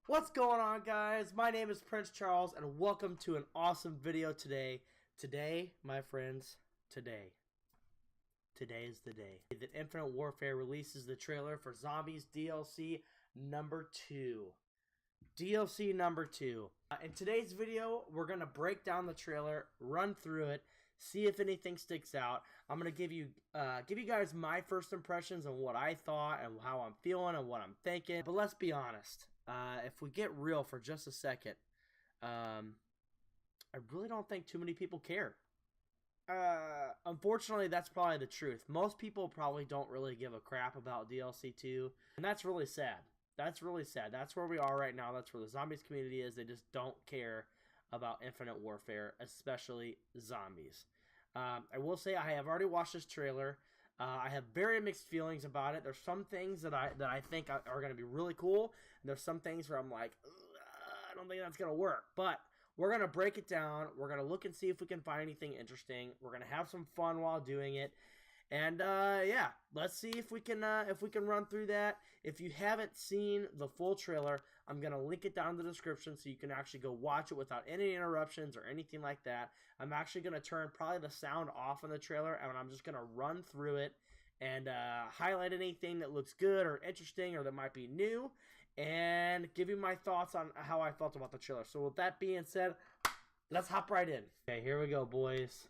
What's going on, guys? My name is Prince Charles, and welcome to an awesome video today. Today, my friends, today is the day that Infinite Warfare releases the trailer for Zombies DLC number 2. DLC number 2. In today's video, we're going to break down the trailer, run through it, see if anything sticks out. I'm going to give you guys my first impressions on what I thought and how I'm feeling and what I'm thinking. But let's be honest. If we get real for just a second, I really don't think too many people care. Unfortunately, that's probably the truth. Most people probably don't really give a crap about DLC 2, and that's really sad. That's really sad. That's where we are right now. That's where the Zombies community is. They just don't care about Infinite Warfare, especially Zombies. I will say I have already watched this trailer. I have very mixed feelings about it. There's some things that I think are going to be really cool. And there's some things where I'm like, I don't think that's going to work. But we're going to break it down. We're going to look and see if we can find anything interesting. We're going to have some fun while doing it. And yeah, let's see if we can run through that. If you haven't seen the full trailer, I'm going to link it down in the description so you can actually go watch it without any interruptions or anything like that. I'm actually going to turn probably the sound off in the trailer, and I'm just going to run through it and highlight anything that looks good or interesting or that might be new, and give you my thoughts on how I felt about the trailer. So with that being said, let's hop right in. Okay, here we go, boys.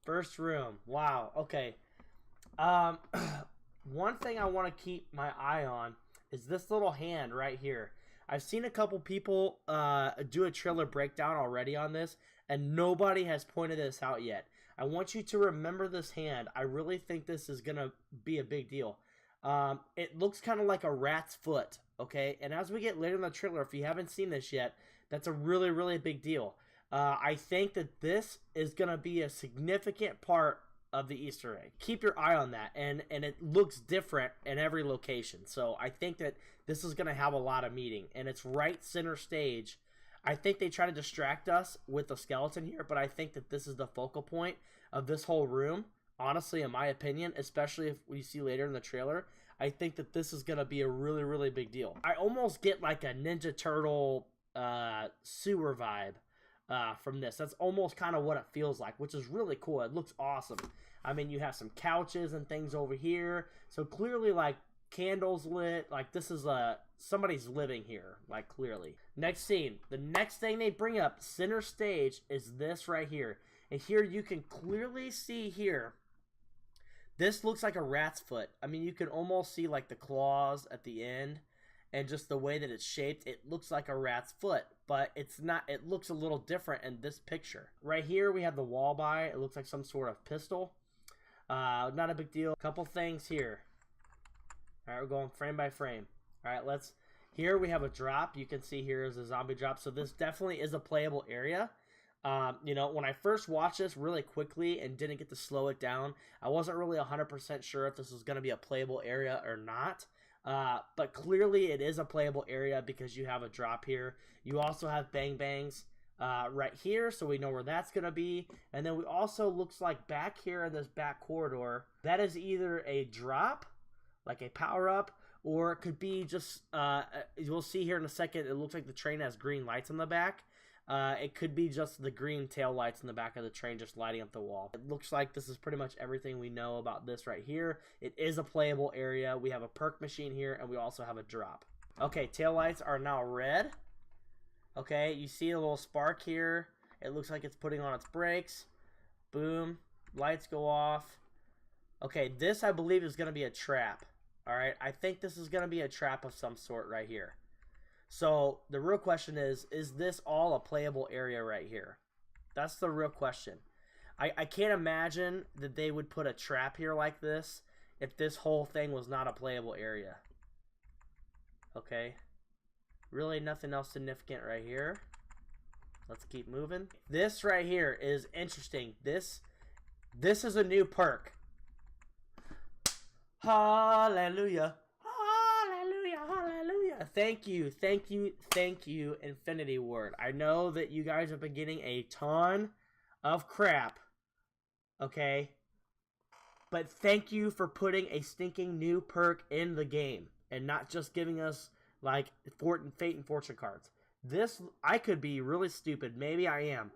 First room. Wow. Okay. One thing I want to keep my eye on is this little hand right here. I've seen a couple people do a trailer breakdown already on this, and nobody has pointed this out yet. I want you to remember this hand. I really think this is going to be a big deal. It looks kind of like a rat's foot, okay? And as we get later in the trailer, if you haven't seen this yet, that's a really, really big deal. I think that this is going to be a significant part of the Easter egg. Keep your eye on that, and it looks different in every location. So I think that this is going to have a lot of meaning, and it's right center stage. I think they try to distract us with the skeleton here, but I think that this is the focal point of this whole room. Honestly, in my opinion, especially if we see later in the trailer, I think that this is going to be a really, really big deal. I almost get like a Ninja Turtle sewer vibe from this. That's almost kind of what it feels like, which is really cool. It looks awesome. I mean, you have some couches and things over here, so clearly like candles lit, like this is somebody's living here, like clearly. Next scene, the next thing they bring up center stage is this right here, and here you can clearly see here, this looks like a rat's foot. I mean, you can almost see like the claws at the end, and just the way that it's shaped, it looks like a rat's foot, but it's not. It looks a little different in this picture. Right here, we have the wall by. It looks like some sort of pistol. Not a big deal. Couple things here. All right, we're going frame by frame. All right, here we have a drop. You can see here is a zombie drop. So this definitely is a playable area. You know, when I first watched this really quickly and didn't get to slow it down, I wasn't really 100% sure if this was going to be a playable area or not. But clearly it is a playable area because you have a drop here. You also have bang bangs right here, so we know where that's going to be. And then we also looks like back here in this back corridor, that is either a drop, like a power-up, or it could be just, you'll see here in a second, it looks like the train has green lights on the back. It could be just the green tail lights in the back of the train just lighting up the wall. It looks like this is pretty much everything we know about this right here. It is a playable area. We have a perk machine here, and we also have a drop. Okay, tail lights are now red. Okay, you see a little spark here. It looks like it's putting on its brakes. Boom. Lights go off. Okay, this I believe is going to be a trap. Alright, I think this is going to be a trap of some sort right here. So the real question is this all a playable area right here? That's the real question. I can't imagine that they would put a trap here like this if this whole thing was not a playable area. Okay. Really nothing else significant right here. Let's keep moving. This right here is interesting. This is a new perk. Hallelujah. Hallelujah. Hallelujah. Thank you, Infinity Ward. I know that you guys have been getting a ton of crap. Okay? But thank you for putting a stinking new perk in the game and not just giving us like Fate and Fortune cards. This, I could be really stupid. Maybe I am.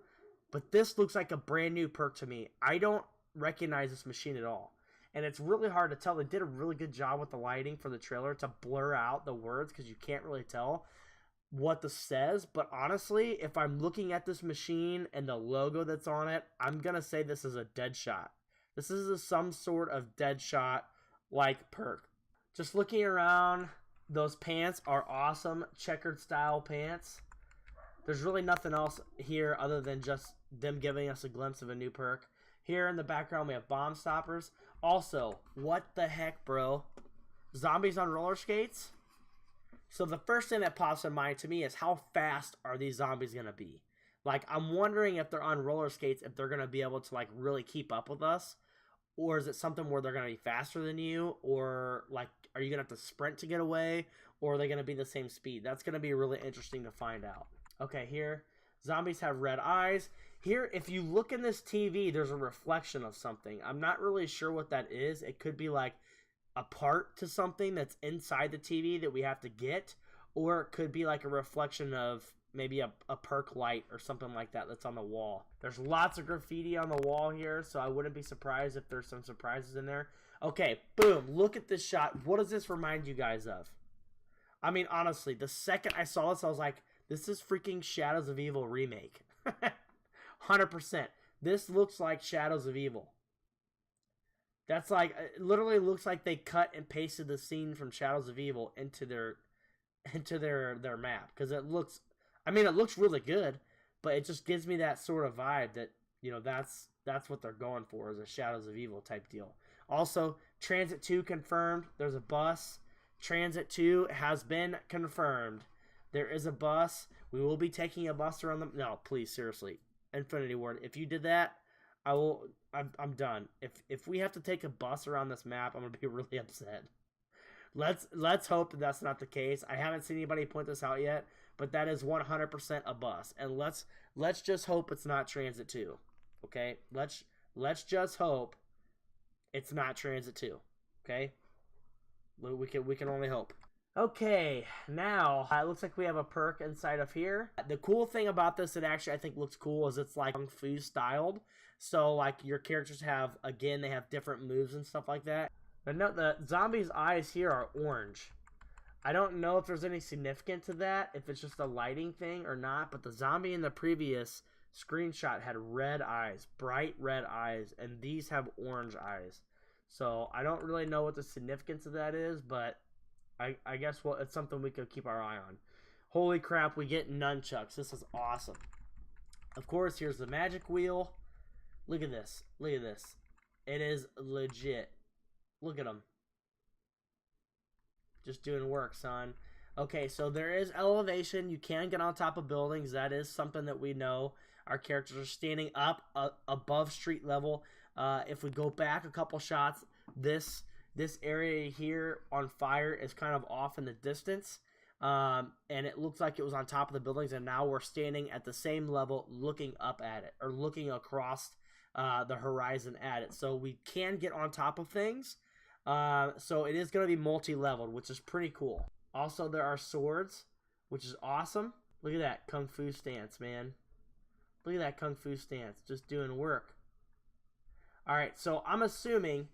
But this looks like a brand new perk to me. I don't recognize this machine at all. And it's really hard to tell. They did a really good job with the lighting for the trailer to blur out the words because you can't really tell what this says. But honestly, if I'm looking at this machine and the logo that's on it, I'm going to say this is a Deadshot. This is some sort of Deadshot-like perk. Just looking around, those pants are awesome. Checkered style pants. There's really nothing else here other than just them giving us a glimpse of a new perk. Here in the background, we have bomb stoppers. Also, what the heck, bro? Zombies on roller skates? So the first thing that pops in mind to me is how fast are these zombies going to be? Like, I'm wondering if they're on roller skates, if they're going to be able to, like, really keep up with us. Or is it something where they're going to be faster than you? Or, like, are you going to have to sprint to get away? Or are they going to be the same speed? That's going to be really interesting to find out. Okay, here, zombies have red eyes. Here, if you look in this TV, there's a reflection of something. I'm not really sure what that is. It could be like a part to something that's inside the TV that we have to get. Or it could be like a reflection of maybe a perk light or something like that that's on the wall. There's lots of graffiti on the wall here, so I wouldn't be surprised if there's some surprises in there. Okay, boom, look at this shot. What does this remind you guys of? I mean, honestly, the second I saw this, I was like, this is freaking Shadows of Evil remake. 100%. This looks like Shadows of Evil. That's like, it literally looks like they cut and pasted the scene from Shadows of Evil into their map. Because it looks, I mean, it looks really good, but it just gives me that sort of vibe that, you know, that's what they're going for, is a Shadows of Evil type deal. Also, Transit 2 confirmed. There's a bus. Transit 2 has been confirmed. There is a bus. We will be taking a bus around the... No, please, seriously. Infinity Ward, if you did that, I'm done. If we have to take a bus around this map, I'm going to be really upset. Let's hope that that's not the case. I haven't seen anybody point this out yet, but that is 100% a bus. And let's just hope it's not Transit 2. Okay? Let's just hope it's not Transit 2. Okay? We can only hope. Okay, now it looks like we have a perk inside of here. The cool thing about this that actually I think looks cool is it's like Kung Fu styled. So like your characters have, again, they have different moves and stuff like that. But no, the zombies' eyes here are orange. I don't know if there's any significance to that, if it's just a lighting thing or not, but the zombie in the previous screenshot had red eyes, bright red eyes, and these have orange eyes. So I don't really know what the significance of that is, but I guess it's something we could keep our eye on. Holy crap, we get nunchucks. This is awesome. Of course, here's the magic wheel. Look at this. Look at this. It is legit. Look at them. Just doing work, son. Okay, so there is elevation. You can get on top of buildings. That is something that we know. Our characters are standing up above street level. If we go back a couple shots, this area here on fire is kind of off in the distance. And it looks like it was on top of the buildings, and now we're standing at the same level looking up at it, or looking across the horizon at it. So we can get on top of things. So it is going to be multi-leveled, which is pretty cool. Also, there are swords, which is awesome. Look at that Kung Fu stance, man. Look at that Kung Fu stance, just doing work. Alright, so I'm assuming,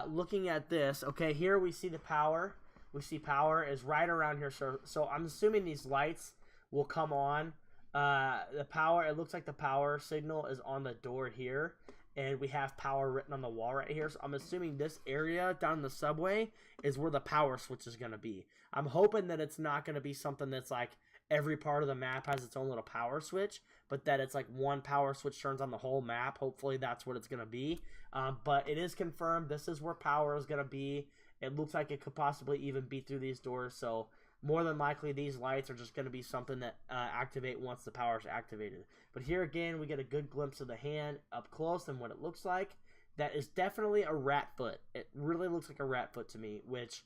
looking at this, okay, here we see the power. We see power is right around here, so I'm assuming these lights will come on. The power, it looks like the power signal is on the door here, and we have power written on the wall right here. So I'm assuming this area down the subway is where the power switch is going to be. I'm hoping that it's not going to be something that's like every part of the map has its own little power switch, but that it's like one power switch turns on the whole map. Hopefully that's what it's going to be. But it is confirmed this is where power is going to be. It looks like it could possibly even be through these doors, so more than likely these lights are just going to be something that activate once the power is activated. But here again, we get a good glimpse of the hand up close and what it looks like. That is definitely a rat foot. It really looks like a rat foot to me, which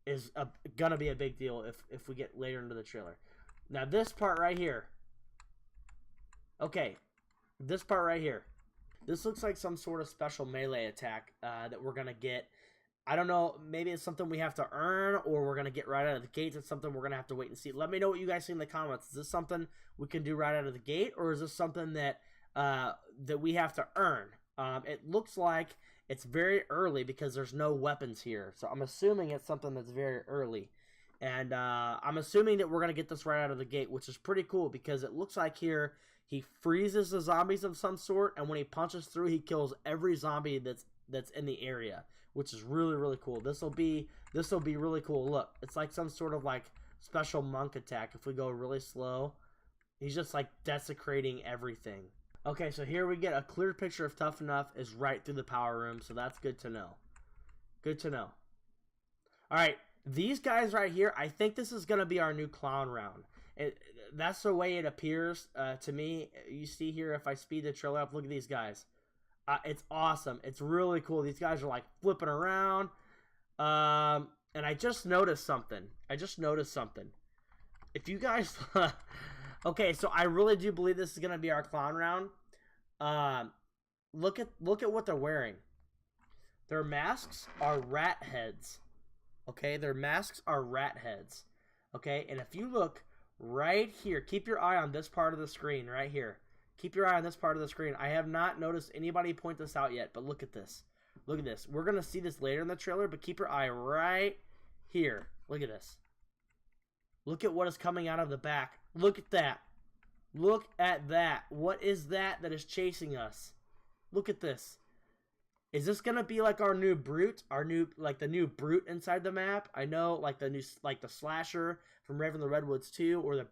is going to be a big deal if we get later into the trailer. Now this part right here. Okay, this part right here. This looks like some sort of special melee attack that we're going to get I don't know, maybe it's something we have to earn, or we're going to get right out of the gates. It's something we're going to have to wait and see. Let me know what you guys think in the comments. Is this something we can do right out of the gate, or is this something that that we have to earn? It looks like it's very early because there's no weapons here. So I'm assuming it's something that's very early. And I'm assuming that we're going to get this right out of the gate, which is pretty cool because it looks like here he freezes the zombies of some sort, and when he punches through, he kills every zombie that's in the area, which is really, really cool. This will be really cool. Look, it's like some sort of like special monk attack. If we go really slow, he's just like desecrating everything. Okay, so here we get a clear picture of Tough Enough is right through the power room, so that's good to know. Good to know. All right, these guys right here, I think this is going to be our new clown round. That's the way it appears to me. You see here, if I speed the trailer up, look at these guys. It's awesome. It's really cool. These guys are like flipping around. And I just noticed something. If you guys... Okay, so I really do believe this is going to be our clown round. Look at what they're wearing. Their masks are rat heads. Okay, their masks are rat heads. Okay, and if you look right here, keep your eye on this part of the screen right here. Keep your eye on this part of the screen. I have not noticed anybody point this out yet, but look at this. Look at this. We're going to see this later in the trailer, but keep your eye right here. Look at this. Look at what is coming out of the back. Look at that. Look at that. What is that is chasing us? Look at this. Is this going to be like our new brute? The new brute inside the map? I know, like the slasher from Raven the Redwoods 2, or the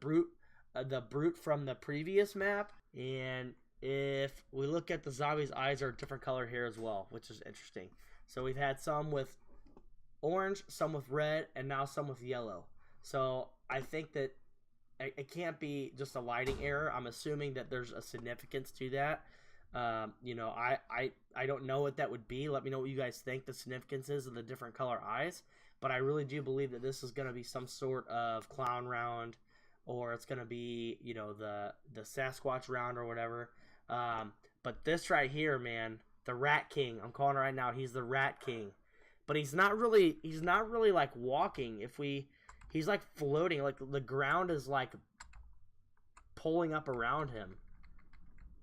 brute from the previous map. And if we look at the zombies' eyes are a different color here as well, which is interesting. So we've had some with orange, some with red, and now some with yellow. So I think that it can't be just a lighting error. I'm assuming that there's a significance to that. You know, I don't know what that would be. Let me know what you guys think the significance is of the different color eyes. But I really do believe that this is going to be some sort of clown round, or it's going to be, you know, the Sasquatch round or whatever. But this right here, man, the Rat King, I'm calling it right now. He's the Rat King, but he's not really like walking. He's like floating, like the ground is like pulling up around him.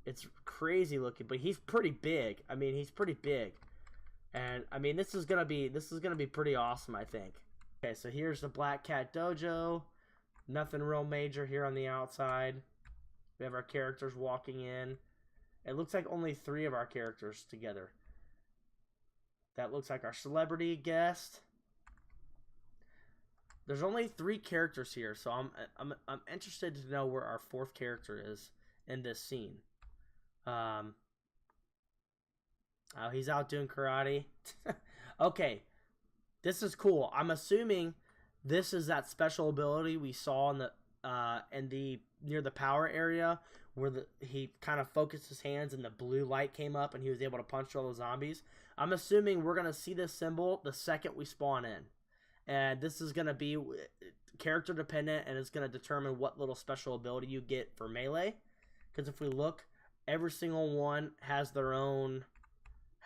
It's crazy looking, but he's pretty big. I mean, he's pretty big. And I mean, this is gonna be pretty awesome, I think. Okay, so here's the Black Cat Dojo. Nothing real major here on the outside. We have our characters walking in. It looks like only 3 of our characters together. That looks like our celebrity guest. There's only 3 characters here, so I'm interested to know where our 4th character is in this scene. Oh, he's out doing karate. Okay, this is cool. I'm assuming this is that special ability we saw in the near the power area where he kind of focused his hands and the blue light came up and he was able to punch all the zombies. I'm assuming we're gonna see this symbol the second we spawn in, and this is gonna be character dependent, and it's gonna determine what little special ability you get for melee. Because if we look, every single one has their own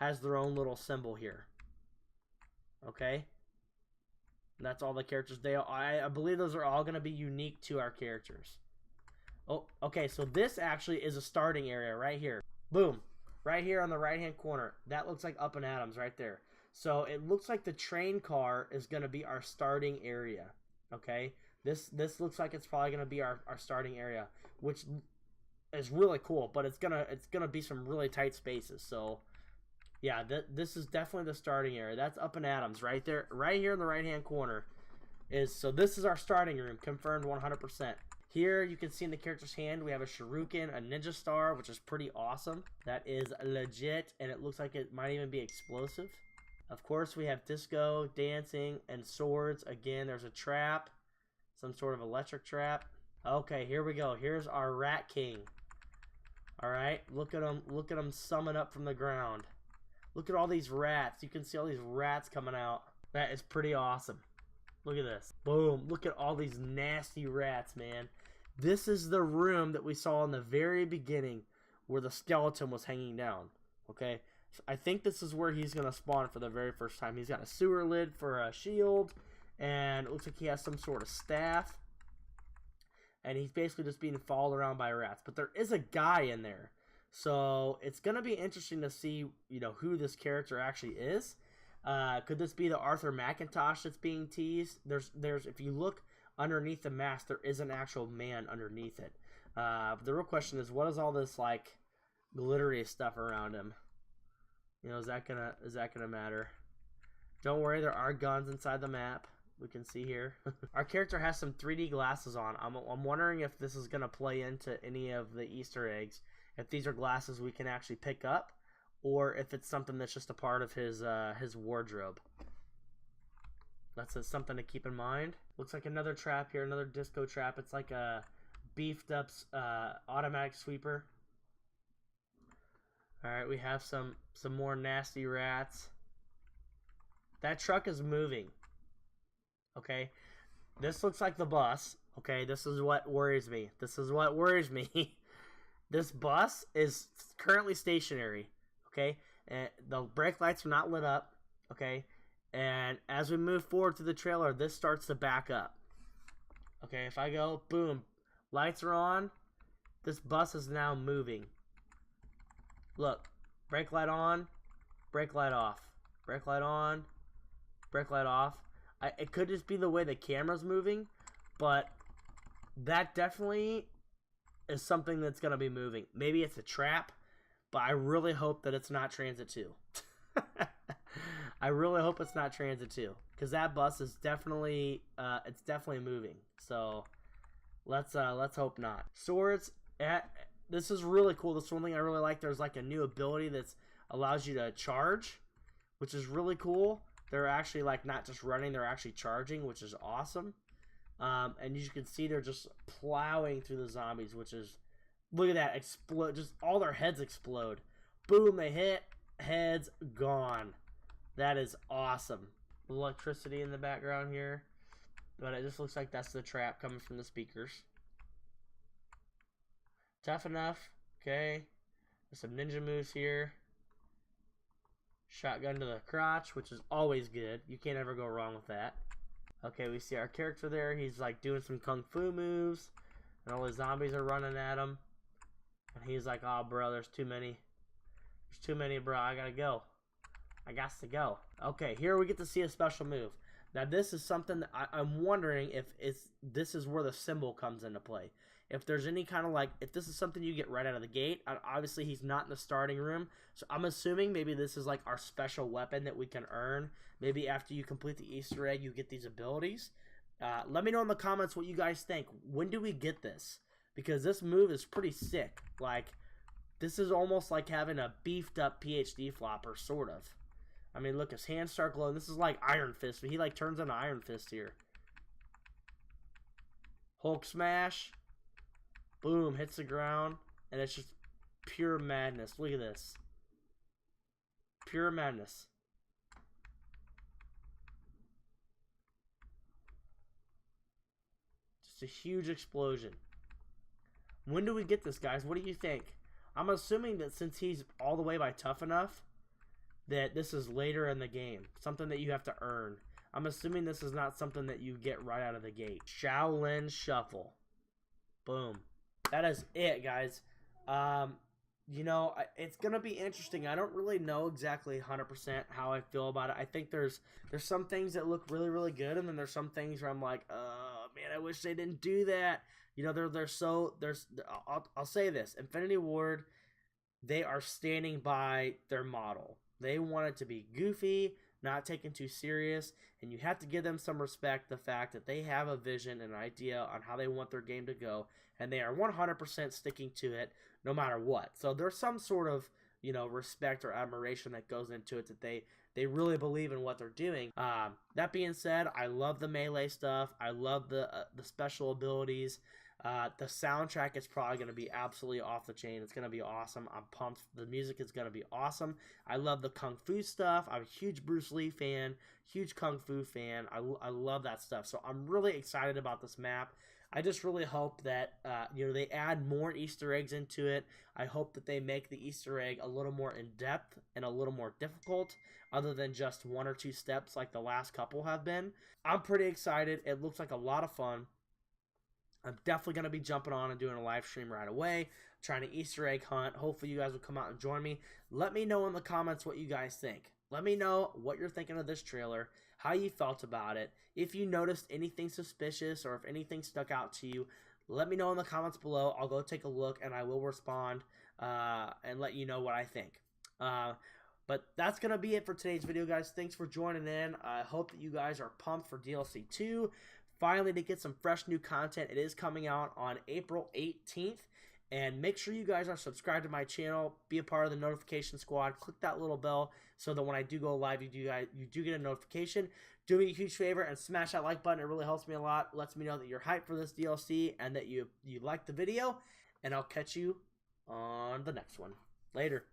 little symbol here. Okay, and that's all the characters. I believe those are all going to be unique to our characters. Oh, okay, so this actually is a starting area right here. Boom, right here on the right hand corner. That looks like Up and Adams right there. So it looks like the train car is going to be our starting area. Okay, this looks like it's probably going to be our starting area, which is really cool, but it's gonna be some really tight spaces. So yeah, this is definitely the starting area. That's Up and Adams right there, right here in the right hand corner. So this is our starting room, confirmed 100%. Here you can see in the character's hand we have a shuriken, a ninja star, which is pretty awesome. That is legit, and it looks like it might even be explosive. Of course, we have disco, dancing, and swords. Again, there's a trap, some sort of electric trap. Okay, here we go. Here's our Rat King. All right, look at him summon up from the ground. Look at all these rats. You can see all these rats coming out. That is pretty awesome. Look at this. Boom. Look at all these nasty rats, man. This is the room that we saw in the very beginning where the skeleton was hanging down. Okay? I think this is where he's going to spawn for the very first time. He's got a sewer lid for a shield, and it looks like he has some sort of staff. And he's basically just being followed around by rats. But there is a guy in there. So it's going to be interesting to see, you know, who this character actually is. Could this be the Arthur McIntosh that's being teased? There's if you look underneath the mask, there is an actual man underneath it. But the real question is, what is all this like glittery stuff around him? You know, is that gonna matter? Don't worry, there are guns inside the map. We can see here. Our character has some 3D glasses on. I'm wondering if this is gonna play into any of the Easter eggs. If these are glasses we can actually pick up, or if it's something that's just a part of his wardrobe. That's something to keep in mind. Looks like another trap here, another disco trap. It's like a beefed up automatic sweeper. All right, we have some more nasty rats. That truck is moving. Okay, this looks like the bus. Okay, this is what worries me. This bus is currently stationary. Okay, and the brake lights are not lit up. Okay, and as we move forward to the trailer, this starts to back up. Okay, if I go, boom, lights are on. This bus is now moving. Look, brake light on, brake light off, brake light on, brake light off. It could just be the way the camera's moving, but that definitely is something that's going to be moving. Maybe it's a trap, but I really hope that it's not Transit 2. I really hope it's not Transit 2, because that bus is definitely it's definitely moving. So let's hope not. Swords. This is really cool. This is one thing I really like. There's like a new ability that allows you to charge, which is really cool. They're actually like not just running, they're actually charging, which is awesome. And you can see they're just plowing through the zombies, which is, look at that, explode, just all their heads explode. Boom, they hit, heads gone. That is awesome. Electricity in the background here, but it just looks like that's the trap coming from the speakers. Tough enough. Okay, there's some ninja moves here. Shotgun to the crotch, which is always good. You can't ever go wrong with that. Okay, we see our character there. He's like doing some kung fu moves, and all the zombies are running at him. And he's like, "Oh, bro, there's too many. There's too many, bro. I gotta go. I got to go." Okay, here we get to see a special move. Now, this is something that I'm wondering if this is where the symbol comes into play. If there's any kind of like, if this is something you get right out of the gate. Obviously, he's not in the starting room, so I'm assuming maybe this is like our special weapon that we can earn. Maybe after you complete the Easter egg, you get these abilities. Let me know in the comments what you guys think. When do we get this? Because this move is pretty sick. Like, this is almost like having a beefed up PhD flopper, sort of. I mean, look, his hands start glowing. This is like Iron Fist, but he like turns into Iron Fist here. Hulk smash. Boom, hits the ground, and it's just pure madness. Look at this. Pure madness. Just a huge explosion. When do we get this, guys? What do you think? I'm assuming that since he's all the way by tough enough, that this is later in the game. Something that you have to earn. I'm assuming this is not something that you get right out of the gate. Shaolin Shuffle. Boom. That is it, guys. You know, it's going to be interesting. I don't really know exactly 100% how I feel about it. I think there's some things that look really, really good, and then there's some things where I'm like, oh, man, I wish they didn't do that. You know, I'll say this. Infinity Ward, they are standing by their model. They want it to be goofy, not taken too serious, and you have to give them some respect, the fact that they have a vision and an idea on how they want their game to go, and they are 100% sticking to it no matter what. So there's some sort of, you know, respect or admiration that goes into it, that they really believe in what they're doing. That being said, I love the melee stuff. I love the special abilities. The soundtrack is probably going to be absolutely off the chain. It's going to be awesome. I'm pumped. The music is going to be awesome. I love the Kung Fu stuff. I'm a huge Bruce Lee fan, huge Kung Fu fan. I love that stuff. So I'm really excited about this map. I just really hope that they add more Easter eggs into it. I hope that they make the Easter egg a little more in depth and a little more difficult, other than just 1 or 2 steps like the last couple have been. I'm pretty excited. It looks like a lot of fun. I'm definitely going to be jumping on and doing a live stream right away, trying to Easter egg hunt. Hopefully you guys will come out and join me. Let me know in the comments what you guys think. Let me know what you're thinking of this trailer, how you felt about it. If you noticed anything suspicious or if anything stuck out to you, let me know in the comments below. I'll go take a look and I will respond and let you know what I think. But that's going to be it for today's video, guys. Thanks for joining in. I hope that you guys are pumped for DLC 2. Finally, to get some fresh new content. It is coming out on April 18th. And make sure you guys are subscribed to my channel. Be a part of the notification squad. Click that little bell so that when I do go live, you do get a notification. Do me a huge favor and smash that like button. It really helps me a lot. Lets me know that you're hyped for this DLC and that you like the video. And I'll catch you on the next one. Later.